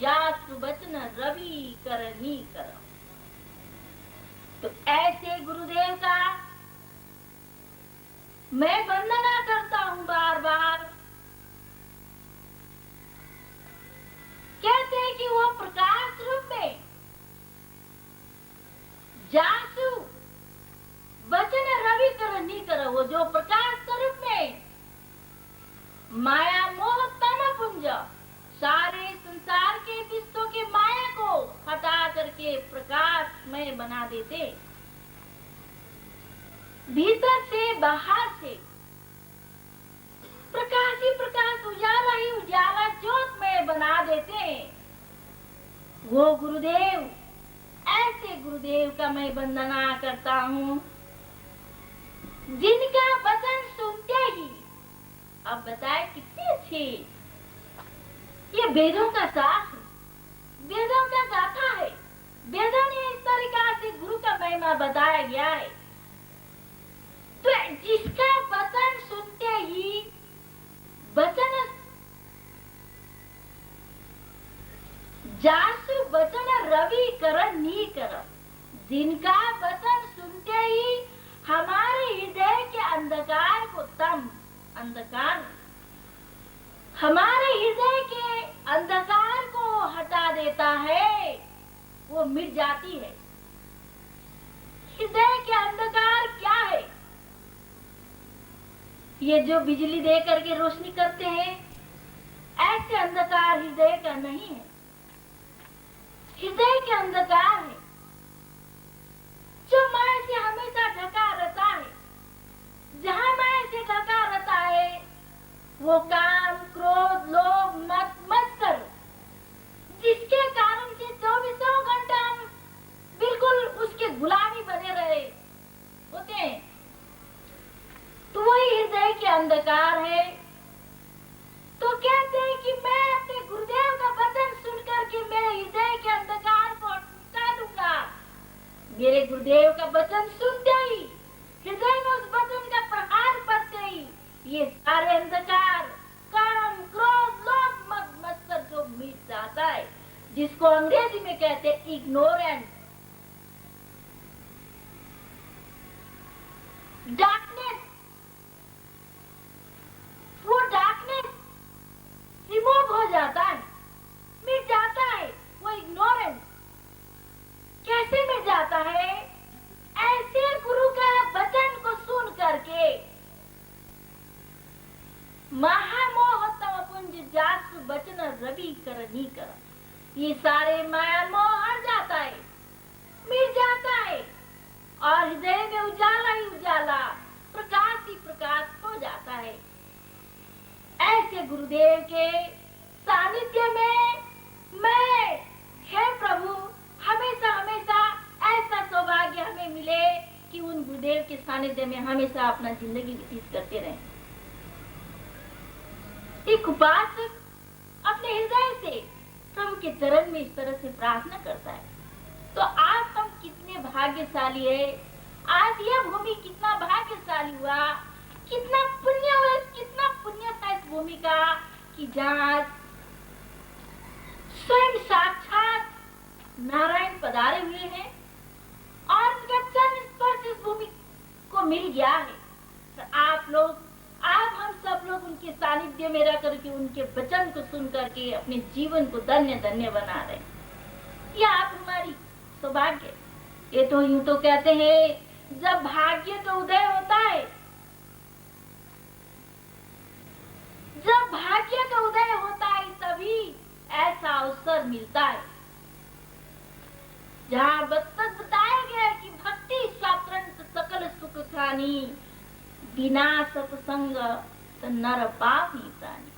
जासु बचन रवि करनी कर। तो ऐसे गुरुदेव का मैं वंदना करता हूं बार बार। कहते हैं कि वो प्रकाश रूप में जासु वचन रवि करनी कर, वो जो प्रकाश स्वरूप में माया मोह तम पुंज सारे संसार के विश्व के माया को हटा करके प्रकाशमय बना देते, भीतर से बाहर से प्रकाश ही प्रकाश, उजाला ही उजाला ज्योतमय बना देते। वो गुरुदेव, ऐसे गुरुदेव का मैं वंदना करता हूँ जिनका वचन सुनते ही, अब बताए कितनी अच्छी ये वेदों का साथ है, वेदों का गाथा है। वेदों ने इस तरीका से गुरु का महिमा बताया गया है। तो जिसका वचन सुनते ही वचन जासु वचन रवि कर नी कर, जिनका वचन सुनते ही हमारे हृदय के अंधकार को तम अंधकार, हमारे हृदय के अंधकार को हटा देता है, वो मिट जाती है। हृदय के अंधकार क्या है? ये जो बिजली दे करके रोशनी करते हैं, ऐसे अंधकार हृदय का नहीं है। हृदय के अंधकार है जो माया से हमेशा ढका रहता है। जहां माया से ढका रहता है वो काम, क्रोध, लोभ, मत्सर, जिसके कारण से 24 घंटा हम बिल्कुल उसके गुलामी बने रहे होते हैं, तो वही हृदय के अंधकार है। तो कहते हैं कि मैं अपने गुरुदेव का वचन सुनकर के मेरे हृदय के अंधकार को मिटा दूंगा। मेरे गुरुदेव का वचन सुनते ही, हृदय में उस वचन का प्रहार पड़ते ही, ये सारे अंधकार, काम, क्रोध, लोभ, मत्सर जो मिट जाता है, जिसको अंग्रेजी में कहते हैं इग्नोरेंस, डार्कनेस, वो डार्कनेस रिमूव हो जाता है, मिट जाता है। वो इग्नोरेंस कैसे मिट जाता है? ऐसे गुरु का वचन को सुन करके महामोह तम पुंज जासु वचन रवि करनी कर, ये सारे माया मोह हट जाता है, मिट जाता है, और हृदय में उजाला ही उजाला, प्रकाश ही प्रकाश हो जाता है। ऐसे गुरुदेव के सानिध्य में मैं, हे प्रभु, हमेशा हमेशा ऐसा सौभाग्य हमें मिले कि उन गुरुदेव के सानिध्य में हमेशा अपना जिंदगी व्यतीत करते रहें। एक उपासक अपने हृदय से प्रभु के चरण में इस तरह से प्रार्थना करता है। तो आज हम कितने भाग्यशाली है, आज यह भूमि कितना भाग्यशाली हुआ, कितना पुण्य हुआ, कितना पुण्य था इस भूमि का कि जहाँ स्वयं साक्षात नारायण पधारे हुए हैं और उनका चरण स्पर्श इस भूमि को मिल गया है। तो आप लोग, आप हम सब लोग उनके सानिध्य में रह करके उनके वचन को सुन करके अपने जीवन को धन्य धन्य बना रहे हैं। यह आप हमारी सौभाग्य। ये तो यूं तो कहते हैं जब भाग्य का उदय होता है, जब भाग्य का उदय होता है तभी ऐसा अवसर मिलता है जहाँ बताया गया है कि भक्ति स्वातंत्र सकल सुख खानी, बिना सत्संग नर पापी प्राणी,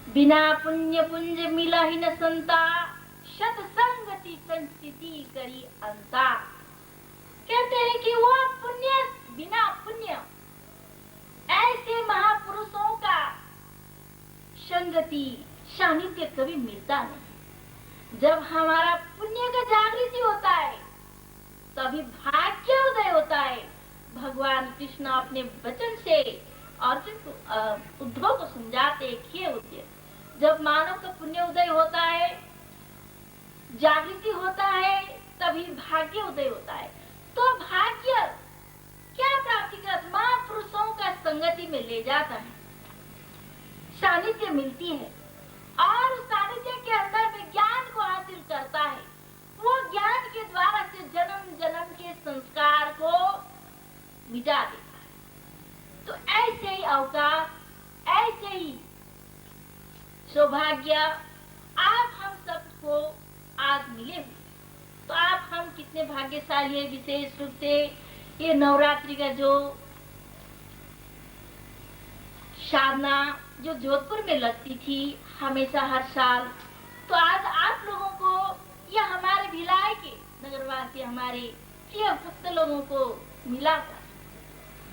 बिना पुण्य पुंज मिला ही न संता, सत्संगति संस्थिति करी अंता। कहते हैं कि वो पुण्य, बिना पुण्य ऐसे महापुरुषों का संगति सानिध्य कभी मिलता नहीं। जब हमारा पुण्य का जागृति होता है तभी भाग्य उदय होता है। भगवान कृष्ण अपने वचन से अर्जुन को, उद्धव को समझाते, जब मानव का पुण्य उदय होता है, जागृति होता है, तभी भाग्य उदय होता है। तो भाग्य क्या प्राप्ति कर महापुरुषों का संगति में ले जाता है, सानिध्य मिलती है और उस सानिध्य के अंदर में ज्ञान को हासिल करता है। वो ज्ञान के द्वारा से जन्म जन्म के संस्कार को मिटा देता है। तो ऐसे ही अवकाश, ऐसे ही सौभाग्य आप हम सबको आज मिले हुए। तो आप हम कितने भाग्यशाली है। विशेष रूप से ये नवरात्रि का जो साधना जो जोधपुर में लगती थी हमेशा हर साल, तो आज आप लोगों को या हमारे भिलाई के नगरवासी हमारे प्रिय भक्त लोगों को मिला था।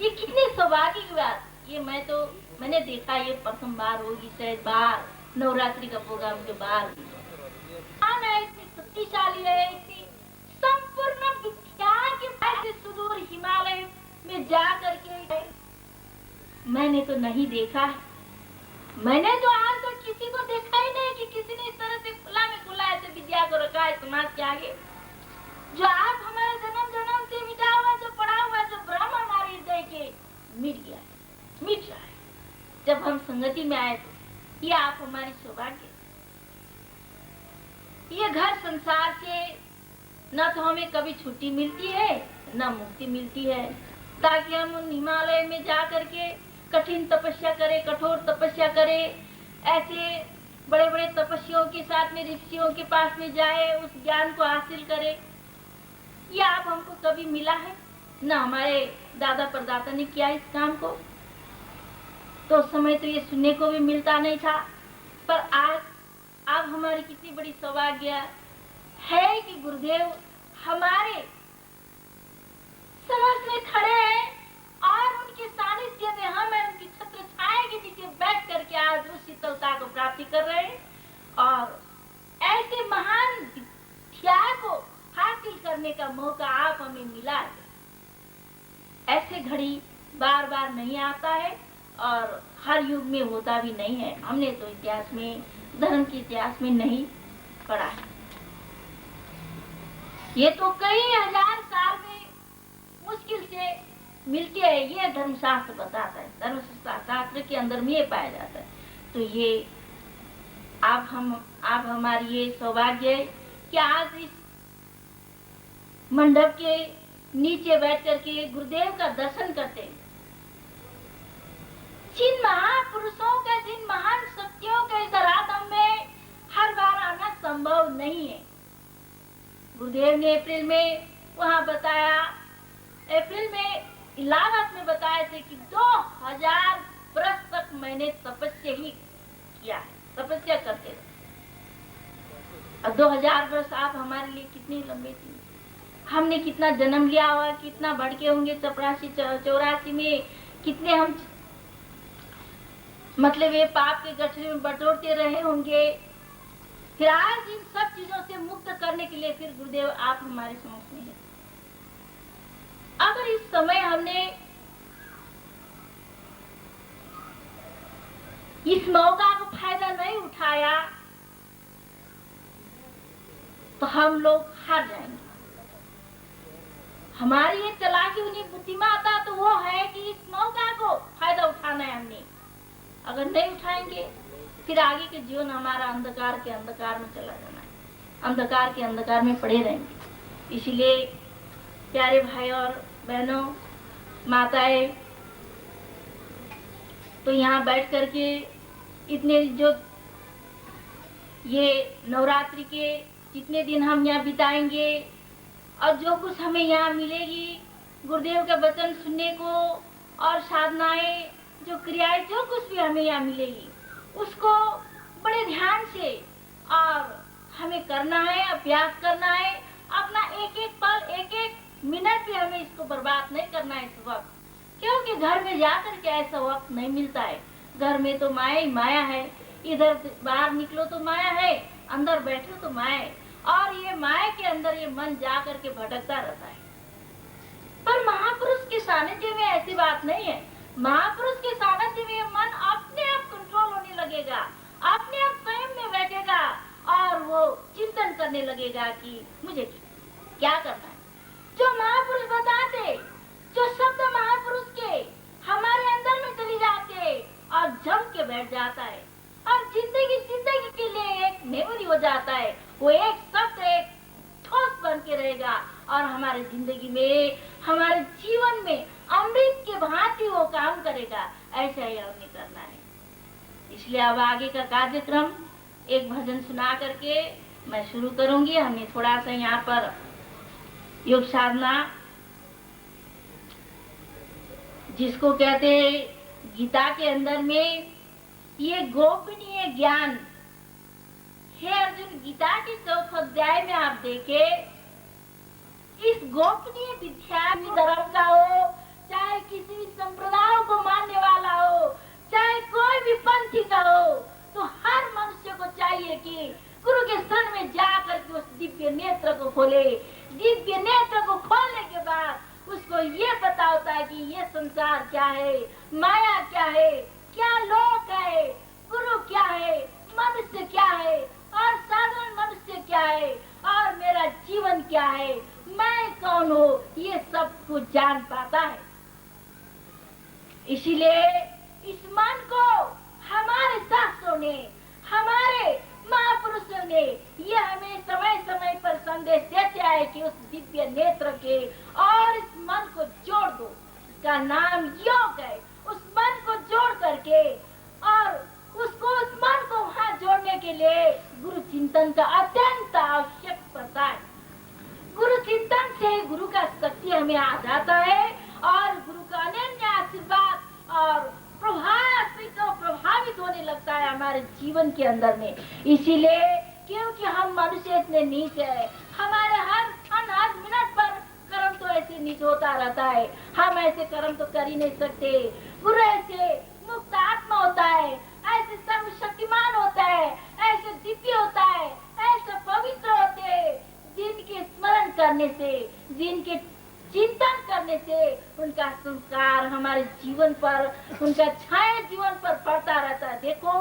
ये कितने सौभाग्य की बात। ये मैंने देखा ये प्रथम बार होगी, शायद बाहर नवरात्रि का प्रोग्राम के बाहर इतनी शक्तिशाली है, इतनी संपूर्ण विद्या के ऐसे सुदूर हिमालय में जा करके मैंने तो नहीं देखा है। मैंने तो आज तक किसी को देखा ही नहीं कि किसी ने इस तरह से खुला में खुला ऐसे विद्या को रखा है समाज के आगे। जो आप हमारे जन्म जन्म से मिटा हुआ, जो पड़ा हुआ, जो ब्रह्म हमारे हृदय के मिट गया है, मिट रहा है। जब हम संगति में आए तो ये आप हमारी सौभाग्य। ये घर संसार से न तो हमें कभी छुट्टी मिलती है न मुक्ति मिलती है, ताकि हम उन हिमालय में जा करके कठिन तपस्या करें, कठोर तपस्या करें, ऐसे बड़े बड़े तपस्वियों के साथ में ऋषियों के पास में जाए, उस ज्ञान को हासिल करें। ये आप हमको कभी मिला है न हमारे दादा परदादा ने किया इस काम को। तो उस समय तो ये सुनने को भी मिलता नहीं था, पर आज आप हमारी कितनी बड़ी सौभाग्य है कि गुरुदेव हमारे समक्ष में खड़े हैं और उनके सानिध्य में हम उनकी छत्र छाया के नीचे बैठ करके आज उस शीतलता को प्राप्ति कर रहे हैं। और ऐसे महान विद्या को हासिल करने का मौका आप हमें मिला है। ऐसे घड़ी बार बार नहीं आता है और हर युग में होता भी नहीं है। हमने तो इतिहास में, धर्म के इतिहास में नहीं पढ़ा है। ये तो कई हजार साल में मुश्किल से मिलती है, ये धर्मशास्त्र बताता है। धर्मशास्त्र के अंदर में ये पाया जाता है। तो ये आप हमारी ये सौभाग्य है कि आज इस मंडप के नीचे बैठ करके गुरुदेव का दर्शन करते हैं। जिन महापुरुषों का, जिन महान शक्तियों का इस धरातल में हर बार आना संभव नहीं है। गुरुदेव ने अप्रैल में वहां बताया, अप्रैल में इलाहाबाद में बताए थे कि 2000 वर्ष तक मैंने तपस्या ही किया है, तपस्या करते थे। और 2000 वर्ष आप हमारे लिए कितने लंबे थे। हमने कितना जन्म लिया हुआ, कितना भड़के होंगे 84 में, कितने हम मतलब ये पाप के गठरी में बटोरते रहे होंगे। फिर आज इन सब चीजों से मुक्त करने के लिए फिर गुरुदेव आप हमारे समक्ष में हैं। अगर इस समय हमने इस मौका को फायदा नहीं उठाया तो हम लोग हार जाएंगे। हमारी ये चालाकी उन्हें बुद्धिमाता तो वो है कि इस मौका को फायदा उठाना है हमने। अगर नहीं उठाएंगे फिर आगे के जीवन हमारा अंधकार के अंधकार में चला जाना है, अंधकार के अंधकार में पड़े रहेंगे। इसीलिए प्यारे भाई और बहनों, माताएं, तो यहाँ बैठ करके इतने जो ये नवरात्रि के जितने दिन हम यहाँ बिताएंगे और जो कुछ हमें यहाँ मिलेगी गुरुदेव का वचन सुनने को और साधनाएं, जो क्रियाएं, जो कुछ भी हमें यहाँ मिलेगी उसको बड़े ध्यान से और हमें करना है, अभ्यास करना है। अपना एक एक पल, एक एक मिनट भी हमें इसको बर्बाद नहीं करना है इस वक्त, क्योंकि घर में जाकर के ऐसा वक्त नहीं मिलता है। घर में तो माया ही माया है, इधर बाहर निकलो तो माया है, अंदर बैठो तो माया है, और ये माया के अंदर ये मन जा करके भटकता रहता है। पर महापुरुष के सानिध्य में ऐसी बात नहीं है। महापुरुष के सानिध्य में मन अपने आप कंट्रोल होने लगेगा, अपने आप वो चिंतन करने लगेगा कि मुझे क्या करना है। जो महापुरुष बताते, जो शब्द महापुरुष के हमारे अंदर में चली जाते और जम के बैठ जाता है और जिंदगी जिंदगी के लिए एक मेमोरी हो जाता है। वो एक शब्द एक ठोस बन के रहेगा और हमारे जिंदगी में, हमारे जीवन में अमृत के भांति वो काम करेगा। ऐसा ही हमें करना है। इसलिए अब आगे का कार्यक्रम एक भजन सुना करके मैं शुरू करूंगी। हमने थोड़ा सा यहाँ पर योग साधना, जिसको कहते हैं गीता के अंदर में ये गोपनीय ज्ञान है। अर्जुन, गीता के 4th अध्याय में आप देखे, इस गोपनीय विद्या धर्म का हो, चाहे किसी भी संप्रदाय को मानने वाला हो, चाहे कोई भी पंथी का हो, तो हर मनुष्य को चाहिए कि गुरु के शरण में जाकर के उस दिव्य नेत्र को खोले। दिव्य नेत्र को खोलने के बाद उसको ये पता होता है कि ये संसार क्या है, माया क्या है, क्या लोक है, गुरु क्या है, मनुष्य क्या है और साधारण मनुष्य क्या है और मेरा जीवन क्या है, मैं कौन हूँ, ये सब कुछ जान पाता है। इसीलिए इस मन को हमारे शास्त्रों ने, हमारे महापुरुषों ने ये हमें समय समय पर संदेश देते आए कि उस दिव्य नेत्र के और इस मन को जोड़ दो। इसका नाम योग है। उस मन को जोड़ करके और उसको, उस मन को वहां जोड़ने के लिए गुरु चिंतन का अत्यंत आवश्यक पड़ता है। गुरु चिंतन से गुरु का शक्ति हमें आ जाता है और गुरु का अनन्य आशीर्वाद और प्रभावित होने लगता है हमारे जीवन के अंदर में। इसीलिए क्योंकि हम मनुष्य इतने नीच है, हमारे हर क्षण हर मिनट पर कर्म तो ऐसे नीच होता रहता है। हम ऐसे कर्म तो कर ही नहीं सकते। गुरु ऐसे मुक्त आत्मा होता है, ऐसे सर्वशक्तिमान होता है, ऐसे दिव्य होता है, ऐसे पवित्र होते हैं, जिनके स्मरण करने से, जिनके चिंतन करने से उनका संस्कार हमारे जीवन पर, उनका छाया जीवन पर पड़ता रहता है। देखो,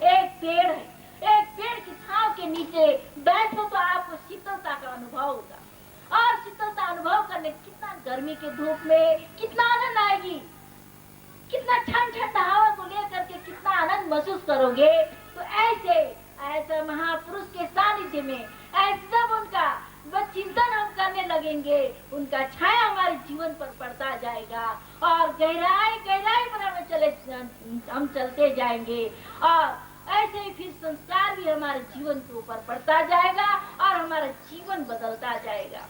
एक पेड़ है, एक पेड़ की छांव के नीचे बैठो तो आपको शीतलता का अनुभव होगा और शीतलता अनुभव करने, कितना गर्मी के धूप में कितना आनंद आएगी, कितना ठंडा हवा को लेकर के कितना आनंद महसूस करोगे। तो ऐसे महापुरुष के सानिध्य में ऐसे जब उनका चिंतन हम करने लगेंगे, उनका छाया हमारे जीवन पर पड़ता जाएगा और गहराई पर हम चलते जाएंगे और ऐसे ही फिर संस्कार भी हमारे जीवन के ऊपर पड़ता जाएगा और हमारा जीवन बदलता जाएगा।